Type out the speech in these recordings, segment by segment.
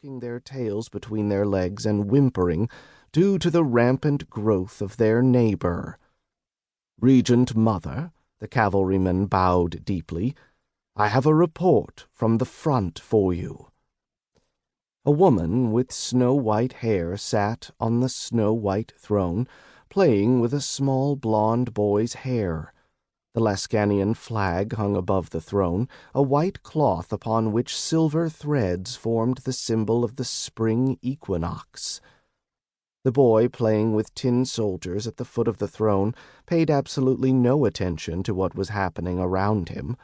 tucking their tails between their legs and whimpering due to the rampant growth of their neighbor. "Regent Mother," the cavalryman bowed deeply, "I have a report from the front for you." A woman with snow-white hair sat on the snow-white throne, playing with a small blond boy's hair. The Lascanian flag hung above the throne, a white cloth upon which silver threads formed the symbol of the spring equinox. The boy, playing with tin soldiers at the foot of the throne, paid absolutely no attention to what was happening around him.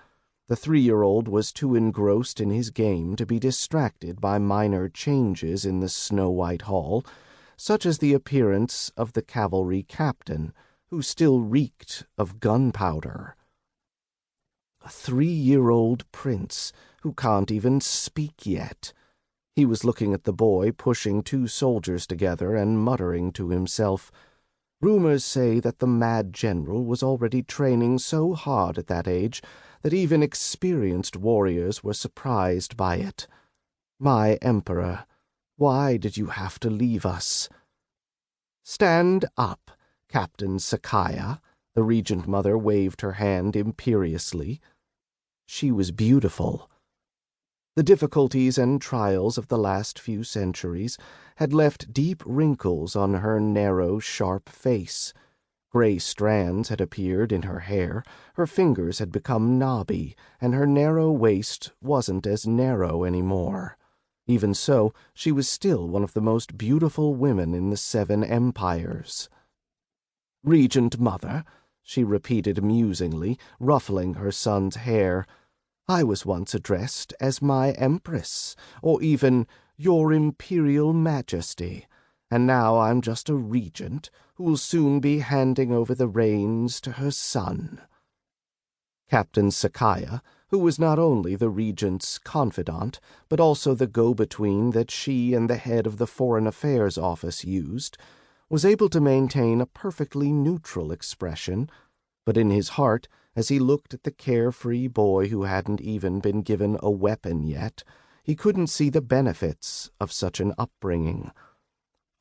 The 3-year-old was too engrossed in his game to be distracted by minor changes in the snow-white hall, such as the appearance of the cavalry captain, who still reeked of gunpowder. A 3-year-old prince who can't even speak yet. He was looking at the boy pushing 2 soldiers together and muttering to himself. Rumors say that the mad general was already training so hard at that age that even experienced warriors were surprised by it. My emperor, why did you have to leave us? "Stand up, Captain Sakaya," the regent mother waved her hand imperiously. She was beautiful. The difficulties and trials of the last few centuries had left deep wrinkles on her narrow, sharp face. Gray strands had appeared in her hair, her fingers had become knobby, and her narrow waist wasn't as narrow anymore. Even so, she was still one of the most beautiful women in the 7 empires. "Regent Mother," she repeated musingly, ruffling her son's hair, "I was once addressed as my Empress, or even Your Imperial Majesty, and now I'm just a regent who'll soon be handing over the reins to her son." Captain Sakaya, who was not only the regent's confidant, but also the go-between that she and the head of the Foreign Affairs Office used, was able to maintain a perfectly neutral expression, but in his heart, as he looked at the carefree boy who hadn't even been given a weapon yet, he couldn't see the benefits of such an upbringing.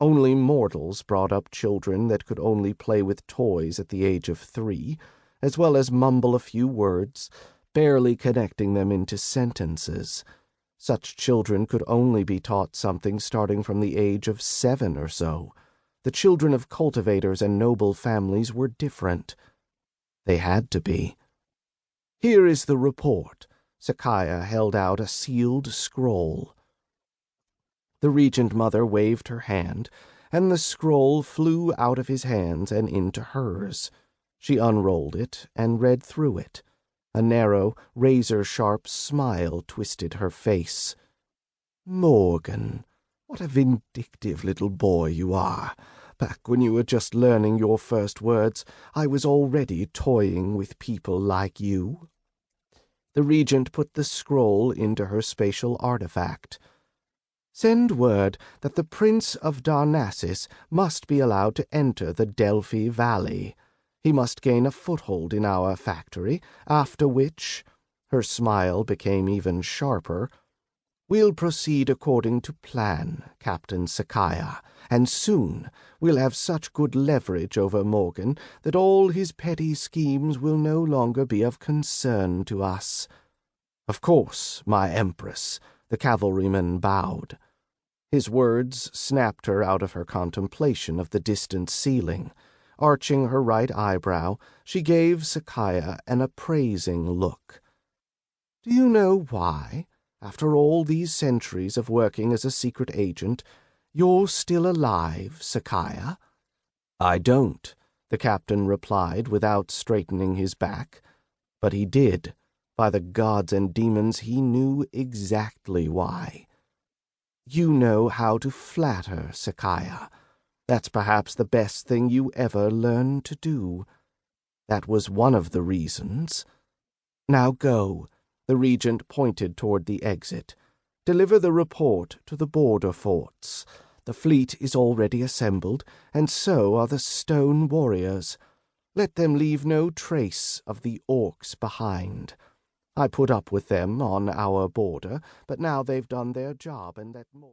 Only mortals brought up children that could only play with toys at the age of 3, as well as mumble a few words, barely connecting them into sentences. Such children could only be taught something starting from the age of 7 or so. The children of cultivators and noble families were different. They had to be. "Here is the report." Sakaya held out a sealed scroll. The regent mother waved her hand, and the scroll flew out of his hands and into hers. She unrolled it and read through it. A narrow, razor-sharp smile twisted her face. "Morgan, what a vindictive little boy you are. Back when you were just learning your first words, I was already toying with people like you." The regent put the scroll into her spatial artifact. "Send word that the Prince of Darnassus must be allowed to enter the Delphi Valley. He must gain a foothold in our factory, after which—" her smile became even sharper— "we'll proceed according to plan, Captain Sakaya, and soon we'll have such good leverage over Morgan that all his petty schemes will no longer be of concern to us." "Of course, my Empress," the cavalryman bowed. His words snapped her out of her contemplation of the distant ceiling. Arching her right eyebrow, she gave Sakaya an appraising look. "Do you know why, after all these centuries of working as a secret agent, you're still alive, Sakaya?" "I don't," the captain replied without straightening his back. But he did. By the gods and demons, he knew exactly why. "You know how to flatter, Sakaya. That's perhaps the best thing you ever learned to do. That was one of the reasons. Now go." The regent pointed toward the exit. "Deliver the report to the border forts. The fleet is already assembled, and so are the stone warriors. Let them leave no trace of the orcs behind. I put up with them on our border, but now they've done their job and let more..."